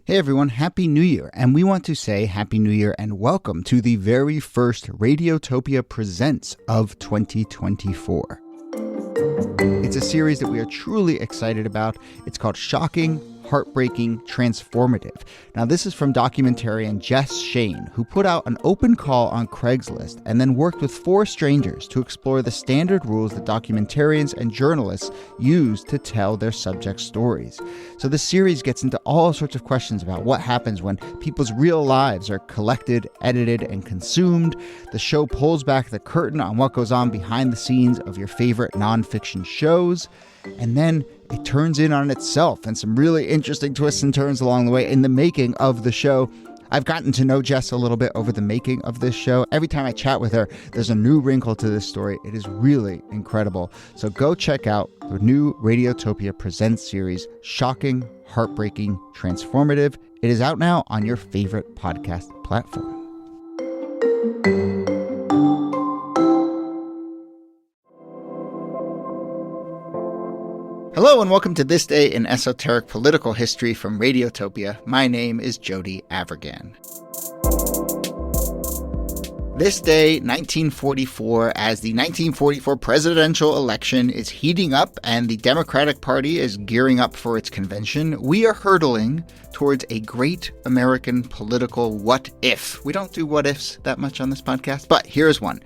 Hey everyone, Happy New Year, and we want to say Happy New Year and welcome to the very first Radiotopia Presents of 2024. It's a series that we are truly excited about. It's called Shocking, Heartbreaking, Transformative. Now, this is from documentarian Jess Shane, who put out an open call on Craigslist and then worked with 4 strangers to explore the standard rules that documentarians and journalists use to tell their subject stories. So the series gets into all sorts of questions about what happens when people's real lives are collected, edited, and consumed. The show pulls back the curtain on what goes on behind the scenes of your favorite nonfiction shows. And then it turns in on itself and some really interesting twists and turns along the way in the making of the show. I've gotten to know Jess a little bit over the making of this show. Every time I chat with her, there's a new wrinkle to this story. It is really incredible. So go check out the new Radiotopia Presents series, Shocking, Heartbreaking, Transformative. It is out now on your favorite podcast platform. Hello and welcome to This Day in Esoteric Political History from Radiotopia. My name is Jody Avirgan. This day, 1944, as the 1944 presidential election is heating up and the Democratic Party is gearing up for its convention, we are hurtling towards a great American political what-if. We don't do what-ifs that much on this podcast, but here's one.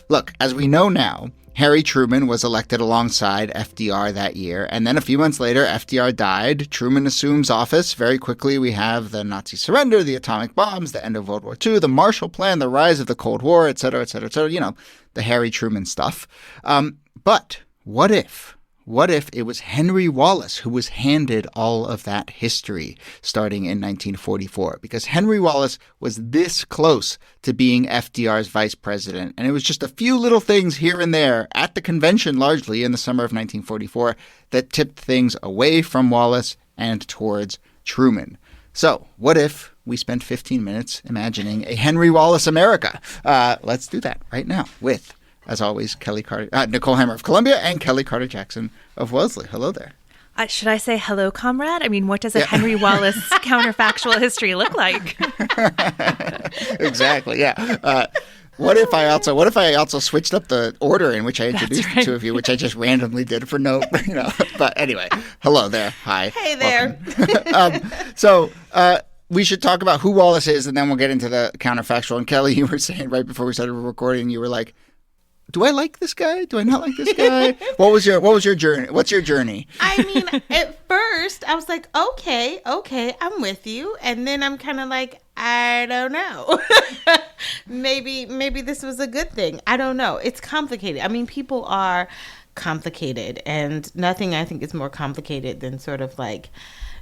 Look, as we know now, Harry Truman was elected alongside FDR that year, and then a few months later, FDR died. Truman assumes office. Very quickly, we have the Nazi surrender, the atomic bombs, the end of World War II, the Marshall Plan, the rise of the Cold War, et cetera, et cetera, et cetera. You know, the Harry Truman stuff. But what if? What if it was Henry Wallace who was handed all of that history starting in 1944? Because Henry Wallace was this close to being FDR's vice president. And it was just a few little things here and there at the convention, largely in the summer of 1944, that tipped things away from Wallace and towards Truman. So what if we spent 15 minutes imagining a Henry Wallace America? Let's do that right now with, as always, Nicole Hammer of Columbia and Kellie Carter-Jackson of Wellesley. Hello there. Should I say hello, comrade? I mean, what does a Henry Wallace counterfactual history look like? Exactly, yeah. What if I also switched up the order in which I introduced the two of you, which I just randomly did for no, But anyway, hello there. Hi. Hey there. We should talk about who Wallace is, and then we'll get into the counterfactual. And Kellie, you were saying right before we started recording, you were like, do I like this guy? Do I not like this guy? What was your journey? What's your journey? I mean, at first I was like, okay, I'm with you. And then I'm kind of like, I don't know. maybe this was a good thing. I don't know. It's complicated. I mean, people are complicated, and nothing I think is more complicated than sort of like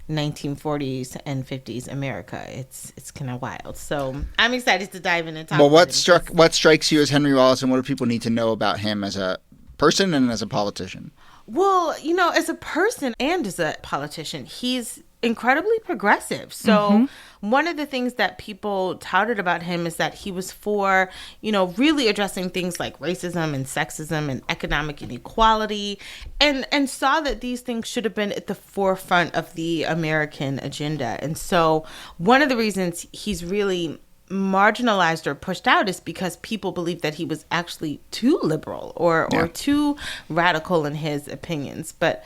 1940s and 50s America. It's kind of wild. So I'm excited to dive in and talk. Well, what strikes you as Henry Wallace, and what do people need to know about him as a person and as a politician? Well, as a person and as a politician, he's incredibly progressive. So one of the things that people touted about him is that he was for, really addressing things like racism and sexism and economic inequality, and saw that these things should have been at the forefront of the American agenda. And so one of the reasons he's really marginalized or pushed out is because people believe that he was actually too liberal or too radical in his opinions. But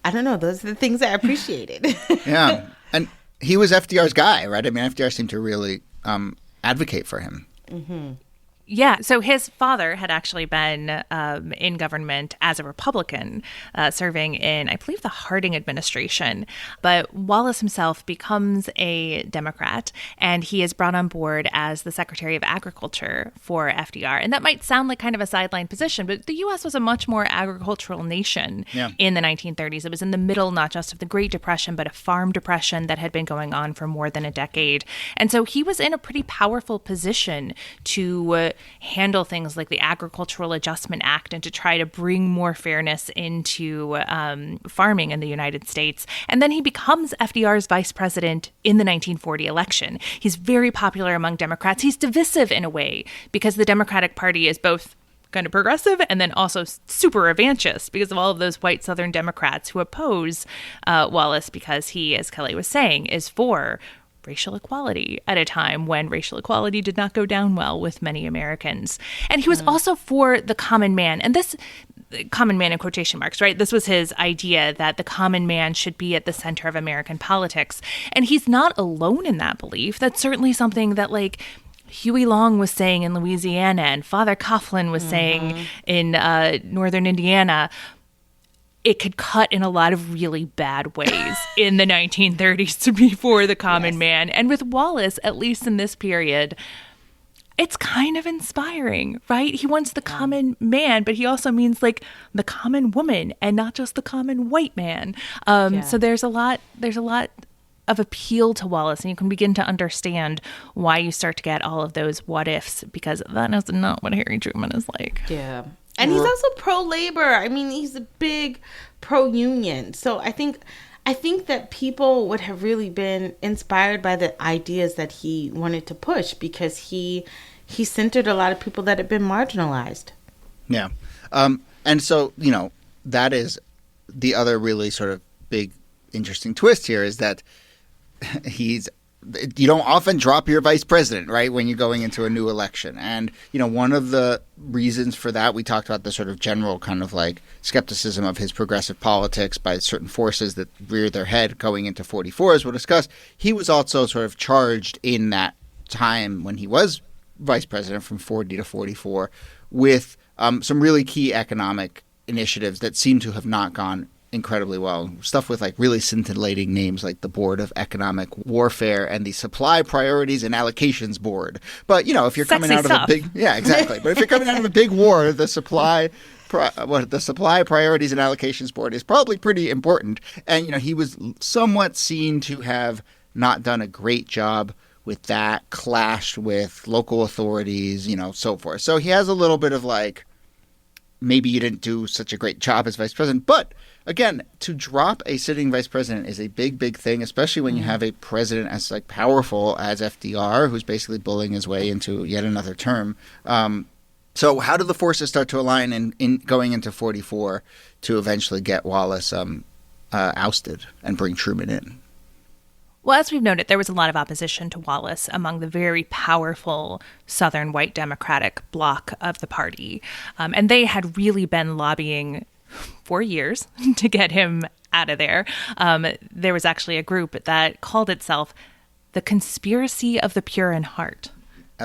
I don't know. Those are the things I appreciated. Yeah. And he was FDR's guy, right? I mean, FDR seemed to really advocate for him. Mm-hmm. Yeah. So his father had actually been in government as a Republican, serving in, I believe, the Harding administration. But Wallace himself becomes a Democrat, and he is brought on board as the Secretary of Agriculture for FDR. And that might sound like kind of a sideline position, but the U.S. was a much more agricultural nation in the 1930s. It was in the middle, not just of the Great Depression, but a farm depression that had been going on for more than a decade. And so he was in a pretty powerful position to handle things like the Agricultural Adjustment Act and to try to bring more fairness into farming in the United States. And then he becomes FDR's vice president in the 1940 election. He's very popular among Democrats. He's divisive in a way because the Democratic Party is both kind of progressive and then also super revanchist because of all of those white Southern Democrats who oppose Wallace because he, as Kellie was saying, is for racial equality at a time when racial equality did not go down well with many Americans. And he was also for the common man. And this common man in quotation marks, right? This was his idea that the common man should be at the center of American politics. And he's not alone in that belief. That's certainly something that, like, Huey Long was saying in Louisiana and Father Coughlin was saying in northern Indiana. It could cut in a lot of really bad ways in the 1930s to be for the common man. And with Wallace, at least in this period, it's kind of inspiring, right? He wants the common man, but he also means like the common woman and not just the common white man. So there's a lot of appeal to Wallace, and you can begin to understand why you start to get all of those what ifs, because that is not what Harry Truman is like. Yeah. And he's also pro-labor. I mean, he's a big pro-union. So I think that people would have really been inspired by the ideas that he wanted to push, because he centered a lot of people that had been marginalized. Yeah. And so, that is the other really sort of big, interesting twist here, is that you don't often drop your vice president, right, when you're going into a new election. And, one of the reasons for that, we talked about the sort of general kind of like skepticism of his progressive politics by certain forces that rear their head going into 44, as we'll discuss. He was also sort of charged in that time when he was vice president from 40 to 44 with some really key economic initiatives that seem to have not gone incredibly well. Stuff with like really scintillating names like the Board of Economic Warfare and the Supply Priorities and Allocations Board. But, if you're coming out of a big... Yeah, exactly. But if you're coming out of a big war, the Supply Priorities and Allocations Board is probably pretty important. And, he was somewhat seen to have not done a great job with that, clashed with local authorities, so forth. So he has a little bit of like, maybe you didn't do such a great job as vice president. But again, to drop a sitting vice president is a big, big thing, especially when you have a president as like powerful as FDR, who's basically bullying his way into yet another term. So how do the forces start to align in going into 44 to eventually get Wallace ousted and bring Truman in? Well, as we've noted, there was a lot of opposition to Wallace among the very powerful Southern white Democratic bloc of the party. And they had really been lobbying for years to get him out of there. There was actually a group that called itself the Conspiracy of the Pure in Heart.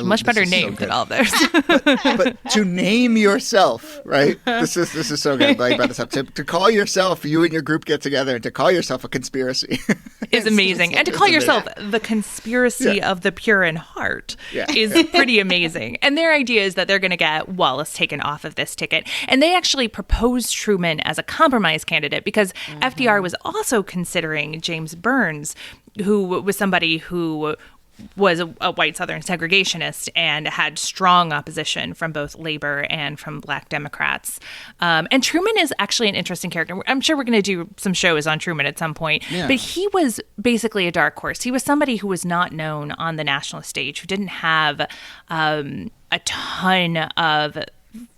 Much better name than all those. but to name yourself, right? This is so good. Like about this up. To call yourself, you and your group get together, and to call yourself a conspiracy is amazing. And to call yourself the Conspiracy of the Pure in Heart is pretty amazing. And their idea is that they're going to get Wallace taken off of this ticket. And they actually proposed Truman as a compromise candidate because FDR was also considering James Burns, who was somebody who was a white Southern segregationist and had strong opposition from both labor and from black Democrats. And Truman is actually an interesting character. I'm sure we're going to do some shows on Truman at some point. But he was basically a dark horse. He was somebody who was not known on the national stage, who didn't have a ton of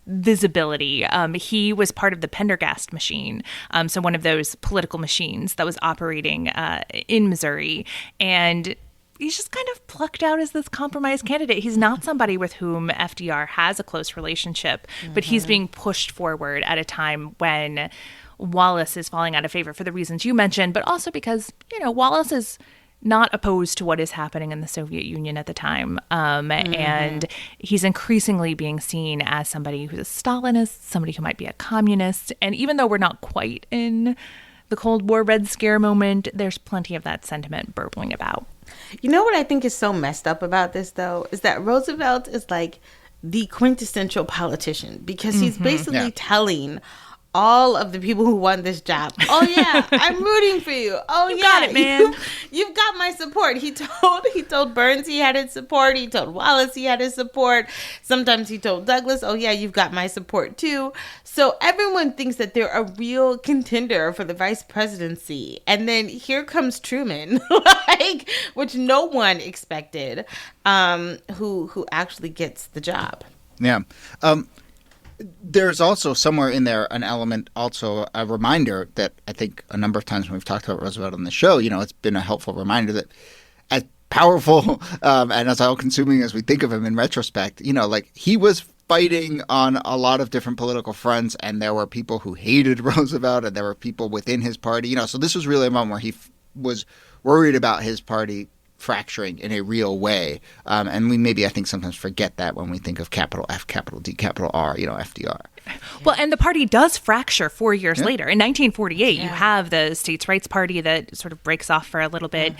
visibility. He was part of the Pendergast machine, so one of those political machines that was operating in Missouri. And he's just kind of plucked out as this compromise candidate. He's not somebody with whom FDR has a close relationship, but he's being pushed forward at a time when Wallace is falling out of favor for the reasons you mentioned, but also because, Wallace is not opposed to what is happening in the Soviet Union at the time. And he's increasingly being seen as somebody who's a Stalinist, somebody who might be a communist. And even though we're not quite in the Cold War Red Scare moment, there's plenty of that sentiment burbling about. You know what I think is so messed up about this, though, is that Roosevelt is like the quintessential politician, because he's basically telling all of the people who won this job, oh yeah, I'm rooting for you. Oh you got it, man. You've got my support. He told Burns he had his support. He told Wallace he had his support. Sometimes he told Douglas, oh yeah, you've got my support too. So everyone thinks that they're a real contender for the vice presidency. And then here comes Truman, which no one expected, who actually gets the job. Yeah. There's also somewhere in there an element, also a reminder that I think a number of times when we've talked about Roosevelt on the show, it's been a helpful reminder that powerful and as all-consuming as we think of him in retrospect, like he was fighting on a lot of different political fronts, and there were people who hated Roosevelt, and there were people within his party. So this was really a moment where he was worried about his party fracturing in a real way. And we maybe, I think, sometimes forget that when we think of capital F, capital D, capital R, FDR. Well, and the party does fracture 4 years later. In 1948, you have the States' Rights Party that sort of breaks off for a little bit.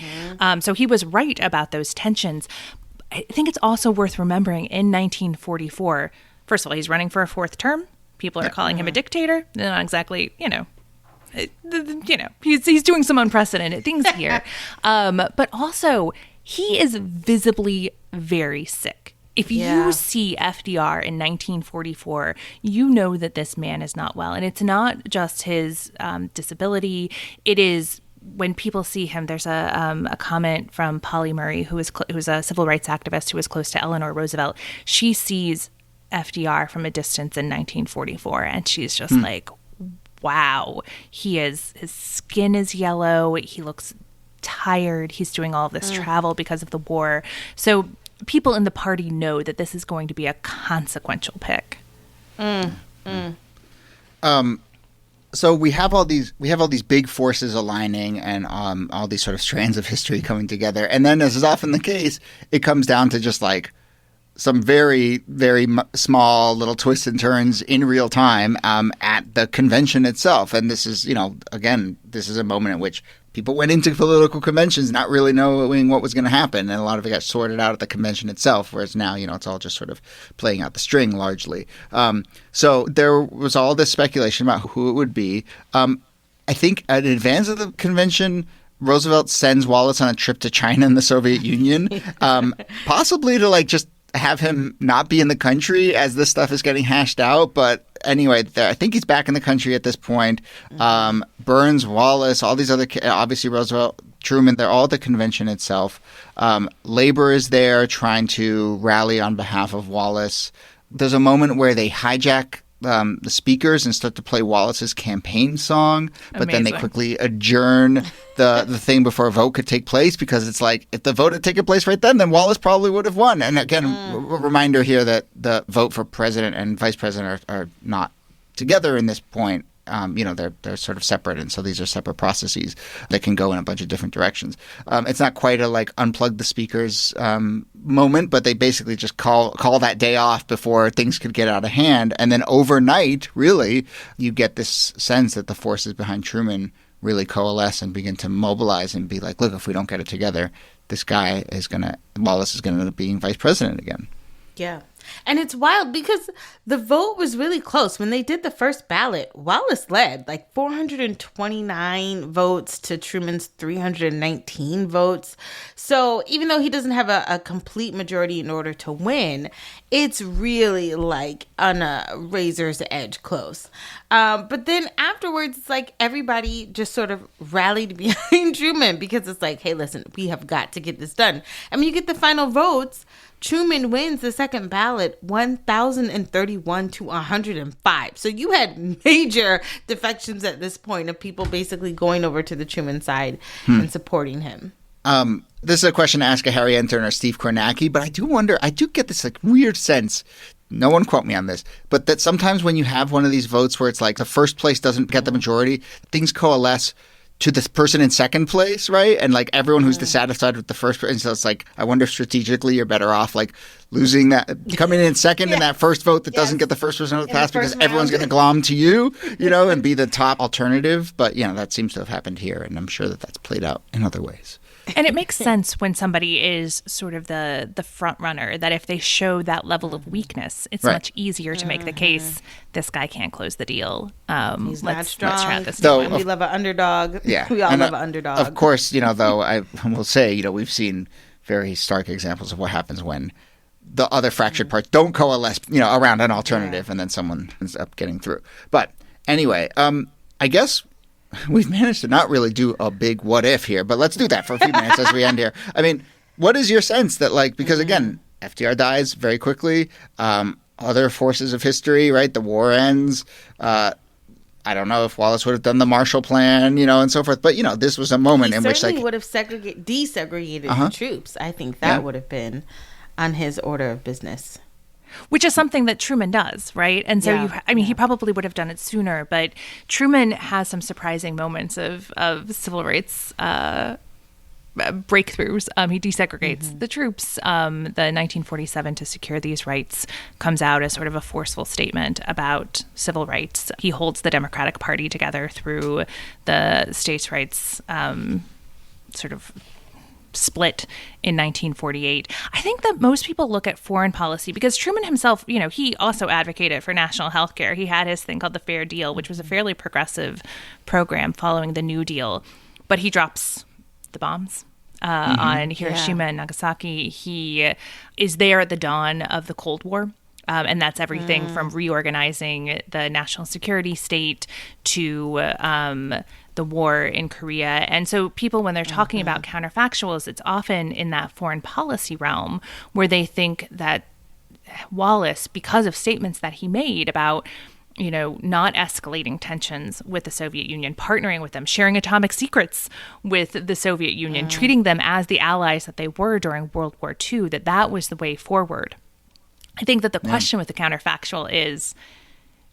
So he was right about those tensions. I think it's also worth remembering in 1944, first of all, he's running for a fourth term. People are calling him a dictator. Not exactly, he's doing some unprecedented things here. But also, he is visibly very sick. If you see FDR in 1944, you know that this man is not well. And it's not just his disability. It is when people see him. There's a comment from Polly Murray, who was a civil rights activist who was close to Eleanor Roosevelt. She sees FDR from a distance in 1944, and she's just like, wow, his skin is yellow. He looks tired. He's doing all of this travel because of the war. So people in the party know that this is going to be a consequential pick. So we have all these big forces aligning, and all these sort of strands of history coming together. And then, as is often the case, it comes down to just like some very, very small little twists and turns in real time at the convention itself. And this is, again, this is a moment in which people went into political conventions not really knowing what was going to happen. And a lot of it got sorted out at the convention itself, whereas now, it's all just sort of playing out the string largely. So there was all this speculation about who it would be. I think in advance of the convention, Roosevelt sends Wallace on a trip to China and the Soviet Union, possibly to just have him not be in the country as this stuff is getting hashed out. But anyway, I think he's back in the country at this point. Burns, Wallace, all these other, obviously Roosevelt, Truman, they're all at the convention itself. Labor is there trying to rally on behalf of Wallace. There's a moment where they hijack the speakers and start to play Wallace's campaign song, but then they quickly adjourn the thing before a vote could take place, because it's like, if the vote had taken place right then Wallace probably would have won. And again, a reminder here that the vote for president and vice president are not together in this point. They're sort of separate, and so these are separate processes that can go in a bunch of different directions. It's not quite a unplug the speakers moment, but they basically just call that day off before things could get out of hand. And then overnight, really, you get this sense that the forces behind Truman really coalesce and begin to mobilize and be like, look, if we don't get it together, Wallace is going to end up being vice president again. Yeah. And it's wild because the vote was really close. When they did the first ballot, Wallace led 429 votes to Truman's 319 votes. So even though he doesn't have a complete majority in order to win, it's really on a razor's edge close. But then afterwards, it's everybody just sort of rallied behind Truman, because it's hey, listen, we have got to get this done. And when you get the final votes, Truman wins the second ballot 1,031 to 105. So you had major defections at this point of people basically going over to the Truman side and supporting him. This is a question to ask a Harry Enton or Steve Kornacki, but I do get this weird sense, no one quote me on this, but that sometimes when you have one of these votes where it's the first place doesn't get the majority, things coalesce to the person in second place, right? And everyone who's dissatisfied with the first person, so it's I wonder if strategically you're better off losing that, coming in second in that first vote that doesn't get the first person to pass, because everyone's going to glom to you, and be the top alternative. But that seems to have happened here, and I'm sure that that's played out in other ways. And it makes sense when somebody is sort of the front runner, that if they show that level of weakness, it's much easier to make the case, this guy can't close the deal. He's not strong. Let's try this. We love an underdog. Yeah. We all love an underdog. Of course, though, I will say, we've seen very stark examples of what happens when the other fractured parts don't coalesce, around an alternative, and then someone ends up getting through. But anyway, I guess we've managed to not really do a big what if here, but let's do that for a few minutes as we end here. I mean, what is your sense that because again, FDR dies very quickly, other forces of history, right? The war ends. I don't know if Wallace would have done the Marshall Plan, and so forth. But, this was a moment in which certainly would have desegregated the troops. I think that would have been on his order of business. Which is something that Truman does, right? And so, he probably would have done it sooner. But Truman has some surprising moments of civil rights breakthroughs. He desegregates the troops. The 1947 To Secure These Rights comes out as sort of a forceful statement about civil rights. He holds the Democratic Party together through the states' rights sort of split in 1948. I think that most people look at foreign policy because Truman himself, he also advocated for national health care. He had his thing called the Fair Deal, which was a fairly progressive program following the New Deal. But he drops the bombs on Hiroshima and Nagasaki. He is there at the dawn of the Cold War. And that's everything from reorganizing the national security state to the war in Korea. And so people, when they're talking about counterfactuals, it's often in that foreign policy realm where they think that Wallace, because of statements that he made about not escalating tensions with the Soviet Union, partnering with them, sharing atomic secrets with the Soviet Union, treating them as the allies that they were during World War II, that was the way forward. I think that the question with the counterfactual is,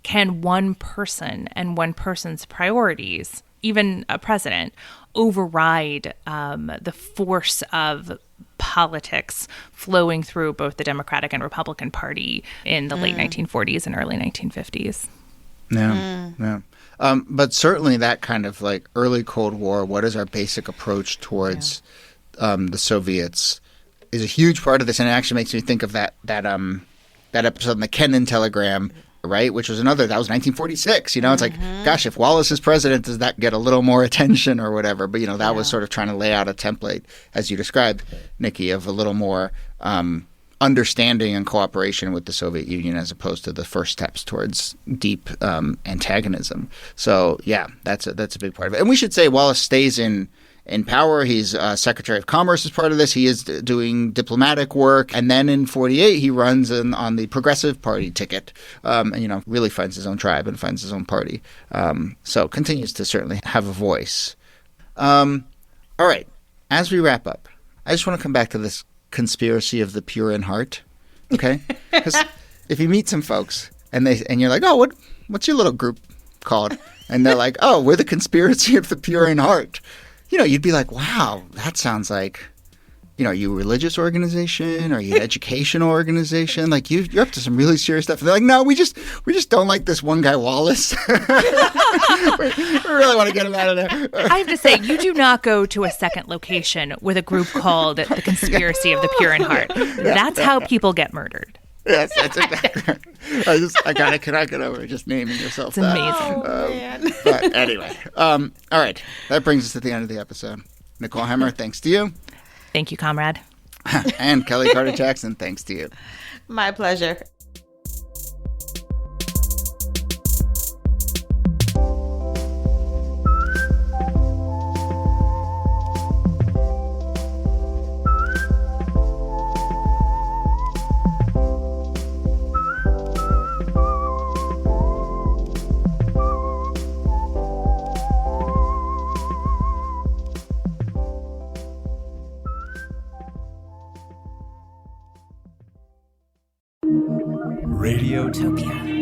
can one person and one person's priorities, even a president, override the force of politics flowing through both the Democratic and Republican Party in the late 1940s and early 1950s? Yeah. But certainly that kind of like early Cold War, what is our basic approach towards the Soviets, is a huge part of this. And it actually makes me think of that episode in the Kennan Telegram, right? Which was that was 1946. It's like, gosh, if Wallace is president, does that get a little more attention or whatever? But, that was sort of trying to lay out a template, as you described, Niki, of a little more understanding and cooperation with the Soviet Union as opposed to the first steps towards deep antagonism. So, that's a big part of it. And we should say Wallace stays in power. He's Secretary of Commerce as part of this. He is doing diplomatic work. And then in 48, he runs on the Progressive Party ticket and, really finds his own tribe and finds his own party. So continues to certainly have a voice. All right. As we wrap up, I just want to come back to this conspiracy of the pure in heart. Okay? Because if you meet some folks and you're like, oh, what's your little group called? And they're like, oh, we're the conspiracy of the pure in heart. You'd be like, wow, that sounds like, are you a religious organization? Are you an educational organization? Like you're up to some really serious stuff. And they're like, no, we just don't like this one guy, Wallace. we really want to get him out of there. I have to say, you do not go to a second location with a group called the Conspiracy of the Pure in Heart. That's how people get murdered. Yes, that's exactly right. I cannot get over just naming yourself that. It's amazing. Oh, man. But anyway, all right. That brings us to the end of the episode. Nicole Hemmer, thanks to you. Thank you, comrade. And Kellie Carter-Jackson, thanks to you. My pleasure. Radiotopia.